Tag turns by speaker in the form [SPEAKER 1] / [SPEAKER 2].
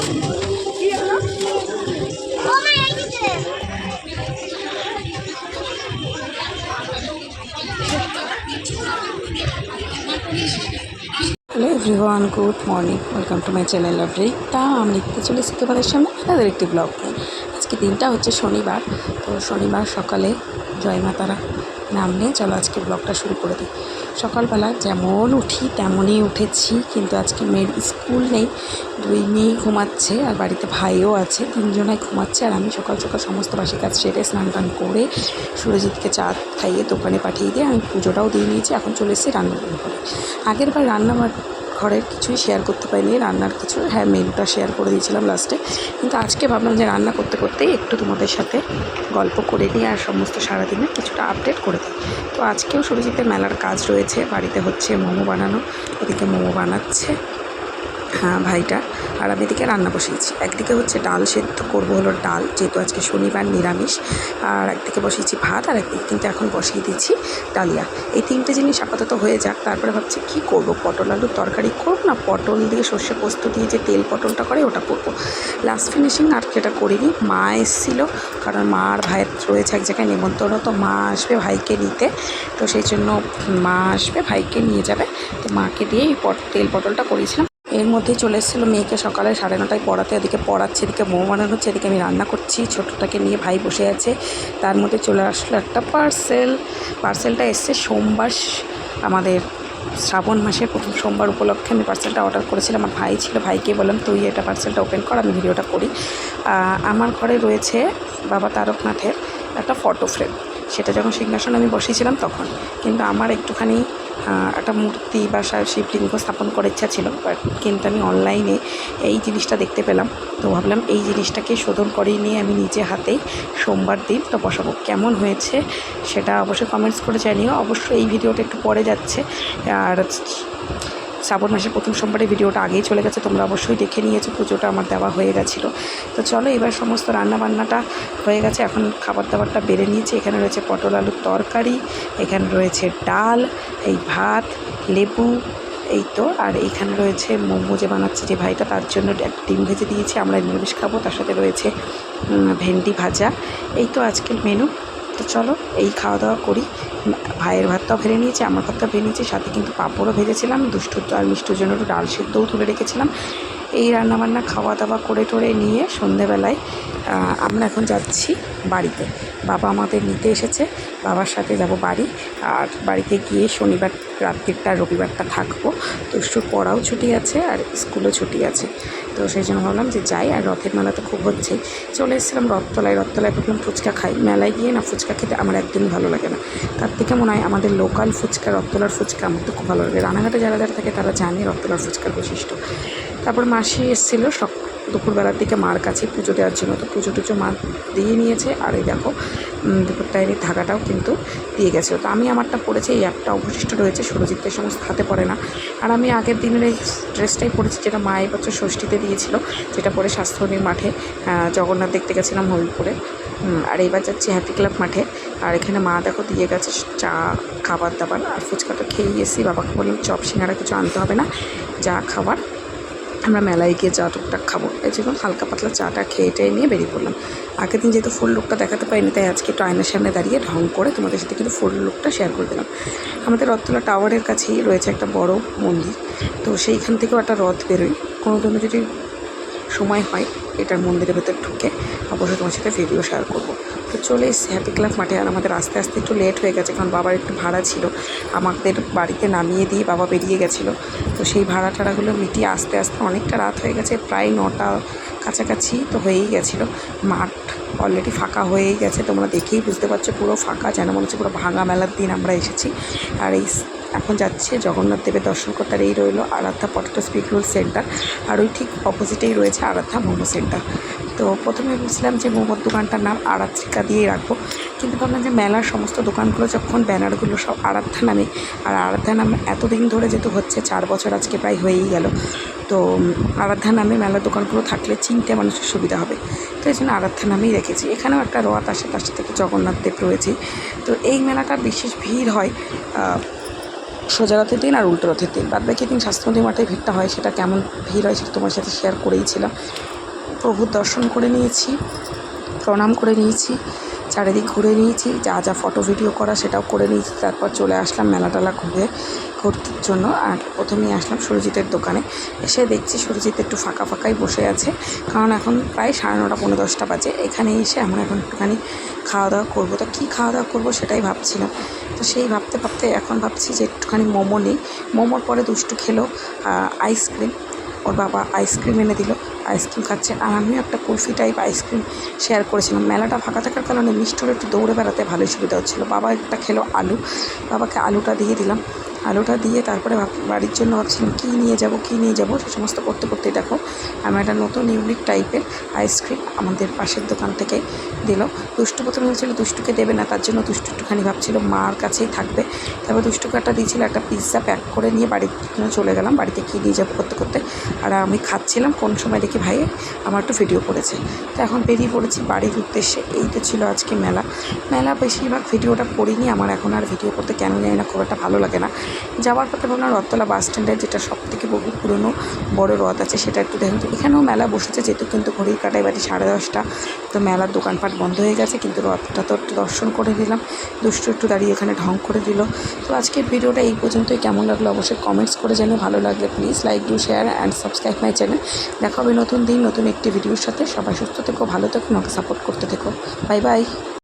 [SPEAKER 1] Hello everyone, good morning, welcome to my channel lovely. আমি লিখতে চলেছি তোমাদের সামনে তাদের একটি ব্লগ নিয়ে। আজকে দিনটা হচ্ছে শনিবার। তো শনিবার সকালে জয় মা তারা নাম নিয়ে চলো আজকে ব্লগটা শুরু করে দিই। সকালবেলা যেমন উঠি তেমনই উঠেছি, কিন্তু আজকে মেয়ের স্কুল নেই, দুই মেয়ে ঘুমাচ্ছে আর বাড়িতে ভাইও আছে, তিনজনাই ঘুমাচ্ছে। আর আমি সকাল সকাল সমস্ত বাসি কাজ সেরে স্নান টান করে সুরজিৎকে চা খাইয়ে দোকানে পাঠিয়ে দিয়ে আমি পুজোটাও দিয়ে নিয়েছি। এখন চলে এসেছি রান্নাঘরে। আগের বার ঘরের কিছুই শেয়ার করতে পারিনি, রান্নার কিছু, হ্যাঁ মেনুটা শেয়ার করে দিয়েছিলাম লাস্টে। কিন্তু আজকে ভাবলাম যে রান্না করতে করতেই একটু তোমাদের সাথে গল্প করে নিই আর সমস্ত সারাদিনে কিছুটা আপডেট করে দিই। তো আজকেও সুরজিতের মেলার কাজ রয়েছে, বাড়িতে হচ্ছে মোমো বানানো, ওদিকে মোমো বানাচ্ছে ভাইটা, আর আমি এদিকে রান্না বসিয়েছি। একদিকে হচ্ছে ডাল সেদ্ধ করবো, হলো ডাল, যেহেতু আজকে শনিবার নিরামিষ। আর একদিকে বসিয়েছি ভাত, আর একদিকে কিন্তু এখন বসিয়ে দিচ্ছি ডালিয়া। এই তিনটে জিনিস আপাতত হয়ে যাক, তারপরে ভাবছি কী করবো, পটল আলুর তরকারি করবো না পটল দিয়ে সর্ষে পোস্ত দিয়ে যে তেল পটলটা করে ওটা করবো। লাস্ট ফিনিশিং আর যেটা করিনি, মা এসেছিলো, কারণ মা আর ভাইয়ের রয়েছে এক জায়গায় নেমন্তন্ন, তো মা আসবে ভাইকে নিতে, তো সেই জন্য মা আসবে ভাইকে নিয়ে যাবে, তো মাকে দিয়ে এই তেল পটলটা করিয়েছিলাম। এর মধ্যেই চলে এসেছিলো মেয়েকে সকালে 9:30টায় পড়াতে, এদিকে পড়াচ্ছে, এদিকে মোমো বানানো হচ্ছে, এদিকে আমি রান্না করছি, ছোটোটাকে নিয়ে ভাই বসে আছে। তার মধ্যে চলে আসলো একটা পার্সেলটা এসছে সোমবার, আমাদের শ্রাবণ মাসের প্রথম সোমবার উপলক্ষে আমি পার্সেলটা অর্ডার করেছিলাম। আমার ভাই ছিল, ভাইকে বললাম তুই এটা পার্সেলটা ওপেন কর, আমি ভিডিওটা করি। আমার ঘরে রয়েছে বাবা তারকনাথের একটা ফটো ফ্রেম, সেটা যখন সিংহাসন আমি বসিয়েছিলাম তখন, কিন্তু আমার একটুখানি একটা মূর্তি বা শিবলিঙ্গ স্থাপন করার ইচ্ছা ছিল, বাট কিন্তু আমি অনলাইনে এই জিনিসটা দেখতে পেলাম, তো ভাবলাম এই জিনিসটাকে শোধন করিয়ে নিয়ে আমি নিজে হাতেই সোমবার দিন তো বসাবো। কেমন হয়েছে সেটা অবশ্যই কমেন্টস করে জানিও। অবশ্যই এই ভিডিওটা একটু পরে যাচ্ছে, আর শ্রাবণ মাসের প্রথম সোমবারের ভিডিওটা আগেই চলে গেছে, তোমরা অবশ্যই দেখে নিয়েছো, পুজোটা আমার দেওয়া হয়ে গেছিলো। তো চলো এবার সমস্ত রান্নাবান্নাটা হয়ে গেছে, এখন খাবার দাবারটা বেড়ে নিয়েছি। এখানে রয়েছে পটল আলুর তরকারি, এখানে রয়েছে ডাল, এই ভাত, লেবু, এই তো, আর এইখানে রয়েছে মোমো যে বানাচ্ছে যে ভাইটা, তার জন্য ডিম ভেজে দিয়েছি, আমরা নিরামিষ খাবো, তার সাথে রয়েছে ভেন্ডি ভাজা। এই তো আজকের মেনু। তো চলো এই খাওয়া দাওয়া করি। ভাইয়ের ভাতটাও ভেজে নিয়েছি, আমার ভাতটাও ভেজে নিয়েছি, সাথে কিন্তু পাঁপড়ও ভেজেছিলাম, দুষ্টুর আর মিষ্টুর জন্য একটু ডাল সেদ্ধও তুলে রেখেছিলাম। এই রান্নাবান্না খাওয়া দাওয়া করে টোরে নিয়ে সন্ধেবেলায় আমরা এখন যাচ্ছি বাড়িতে। বাবা আমাদের নিতে এসেছে, বাবার সাথে যাব বাড়ি। আর বাড়িতে গিয়ে শনিবার রাত্রিটা রবিবারটা থাকবো, দুষ্টুর পড়াও ছুটি আছে আর স্কুলও ছুটি আছে, তো সেই জন্য ভাবলাম যে যাই। আর রথের মেলা তো খুব হচ্ছে, চলে এসেছিলাম রথতলায় ভাবলাম ফুচকা খাই। মেলায় গিয়ে না ফুচকা খেতে আমার একদমই ভালো লাগে না, তার থেকে মনে হয় আমাদের লোকাল ফুচকা, রথতলার ফুচকা আমার তো খুব ভালো লাগে। রানাঘাটে যারা যারা থাকে তারা জানে রথতলার ফুচকার বৈশিষ্ট্য। তারপর মাসি এসেছিলো দুপুরবেলার দিকে মার কাছে পুজো দেওয়ার জন্য, তো পুজো টুজো মা দিয়ে নিয়েছে। আর এই দেখো দুপুরটায় ধাগাটাও কিন্তু দিয়ে গেছিলো, তো আমি আমারটা পরেছি, এই একটা অবশিষ্ট রয়েছে, সুরজিতের সমস্ত হাতে পড়ে না। আর আমি আগের দিনের এই ড্রেসটাই পরেছি, যেটা মা এই বছর ষষ্ঠীতে দিয়েছিল, যেটা পরে স্বাস্থ্যনীর মাঠে জগন্নাথ দেখতে গেছিলাম হবিপুরে। আর এইবার যাচ্ছি হ্যাপি ক্লাব মাঠে। আর এখানে মা দেখো দিয়ে গেছে চা, খাবার দাবার, আর ফুচকাটা খেয়ে এসেছি। বাবাকে বললাম চপ সিঙ্গারা কিছু আনতে হবে না, যা খাবার আমরা মেলায় গিয়ে চা টুকটাক খাবো, এই জন্য হালকা পাতলা চাটা খেয়ে নিয়ে বেরিয়ে পড়লাম। আগের দিন যেহেতু ফুল লুকটা দেখাতে পারিনি, তাই আজকে একটু আয়নার সামনে দাঁড়িয়ে ঢং করে তোমাদের সাথে কিন্তু ফুল লুকটা শেয়ার করে দিলাম। আমাদের রথতলা টাওয়ারের কাছেই রয়েছে একটা বড় মন্দির, তো সেইখান থেকেও একটা রথ বেরোয়। কোনো দিনও যদি সময় হয় এটার মন্দিরের ভেতর ঢুকে অবশ্যই তোমার সাথে ভিডিও শেয়ার করবো। তো চলে এসেছি হ্যাপি ক্লাব মাঠে। আর আমাদের আস্তে আস্তে একটু লেট হয়ে গেছে, কারণ বাবার একটু ভাড়া ছিল, আমাদের বাড়িতে নামিয়ে দিয়ে বাবা বেরিয়ে গেছিলো, তো সেই ভাড়া টাড়াগুলো মিটিয়ে আস্তে আস্তে অনেকটা রাত হয়ে গেছে, প্রায় 9টা কাছাকাছি তো হয়েই গেছিলো। মাঠ অলরেডি ফাঁকা হয়েই গেছে, তোমরা দেখেই বুঝতে পারছো পুরো ফাঁকা, যেন মনে হচ্ছে পুরো ভাঙা মেলার দিন আমরা এসেছি। আর এই এখন যাচ্ছে জগন্নাথ দেবের দর্শন করতে। আর এই রইল আরাধ্যা পটেটো স্পিড রোল সেন্টার, আর ওই ঠিক অপোজিটেই রয়েছে আরাধ্যা মোমো সেন্টার। তো প্রথমে বুঝলাম যে মোমোর দোকানটার নাম আরাত্রিকা দিয়েই রাখবো, কিন্তু ভাবলাম যে মেলার সমস্ত দোকানগুলো যখন ব্যানারগুলো সব আরাধ্যা নামে, আর আরাধ্যা নাম এতদিন ধরে যেহেতু হচ্ছে 4 বছর আজকে প্রায় হয়েই গেল, তো আরাধ্যা নামে মেলার দোকানগুলো থাকলে চিনতে মানুষের সুবিধা হবে, তো এই জন্য আরাধ্যা নামেই রেখেছি। এখানেও একটা রথ আসে, তার সাথে জগন্নাথ দেব রয়েছে। তো এই মেলাটা বিশেষ ভিড় হয় সোজা রথের দিন আর উল্টো রথের দিন, বাদ বাকি দিন স্বাস্থ্যমন্দির মাঠে ভিড়টা হয়, সেটা কেমন ভিড় হয় সেটা তোমার সাথে শেয়ার করেইছিলাম। প্রভুর দর্শন করে নিয়েছি, প্রণাম করে নিয়েছি, চারিদিক ঘুরে নিয়েছি, যা যা ফটো ভিডিও করা সেটাও করে নিয়েছি। তারপর চলে আসলাম ঘুরতে জন্য। আর প্রথমেই আসলাম সুরজিতের দোকানে। এসে দেখছি সুরজিৎ একটু ফাঁকা ফাঁকাই বসে আছে, কারণ এখন প্রায় 9:30 পৌনে 10টা বাজে। এখানে এসে আমরা এখন একটুখানি খাওয়া দাওয়া করবো। তো কী খাওয়া দাওয়া করবো সেটাই ভাবছিলাম। তো সেই ভাবতে ভাবতে এখন ভাবছি যে একটুখানি মোমো নিই। মোমোর পরে দুষ্টু খেলো আইসক্রিম। ওর বাবা আইসক্রিম এনে দিল, আইসক্রিম খাচ্ছে। আর আমিও একটা কুলফি টাইপ আইসক্রিম শেয়ার করেছিলাম। মেলাটা ফাঁকা থাকার কারণে মিষ্টুর একটু দৌড়ে বেড়াতে ভালোই সুবিধা হচ্ছিলো। বাবা একটা খেলো আলু, বাবাকে আলুটা দিয়ে দিলাম। আলুটা দিয়ে তারপরে বাড়ির জন্য ভাবছিলাম কী নিয়ে যাব সে সমস্ত করতে করতে দেখো আমি একটা নতুন ইউনিক টাইপের আইসক্রিম আমাদের পাশের দোকান থেকে দিল। দুষ্টু প্রথমে হয়েছিল দুষ্টুকে দেবে না, তার জন্য দুষ্টু একটুখানি ভাবছিল মার কাছেই থাকবে। তারপর দুষ্টুকে একটা দিয়েছিল, একটা পিৎজা প্যাক করে নিয়ে বাড়ির জন্য চলে গেলাম। বাড়িতে কী নিয়ে যাবো করতে করতে আর আমি খাচ্ছিলাম। কোন সময় দেখি ভাই আমার একটু ভিডিও করেছে। তো এখন বেরিয়ে পড়েছি বাড়ির উদ্দেশ্যে। এই তো ছিল আজকে মেলা বেশিরভাগ ভিডিওটা করিনি। আমার এখন আর ভিডিও করতে কেন জানি না খুব একটা ভালো লাগে না। যাওয়ার পথে ভাবলাম রথতলা বাস স্ট্যান্ডের যেটা সবথেকে বহু পুরনো বড় রথ আছে সেটা একটু দেখুন। তো এখানেও মেলা বসেছে, যেহেতু কিন্তু ঘড়ির কাঁটায় বাড়ি 10:30। তো মেলার দোকানপাট বন্ধ হয়ে গেছে, কিন্তু রথটা তো একটু দর্শন করে নিলাম। দুষ্টু একটু দাঁড়িয়ে এখানে ঢং করে দিল। তো আজকের ভিডিওটা এই পর্যন্তই। কেমন লাগলো অবশ্যই কমেন্টস করে জানিয়ে। ভালো লাগলে please like do share and subscribe my channel. দেখা হবে নতুন দিন নতুন একটি ভিডিওর সাথে। সবাই সুস্থ থেকো, ভালো থেকো, আমাকে সাপোর্ট করতে থেকো। Bye bye.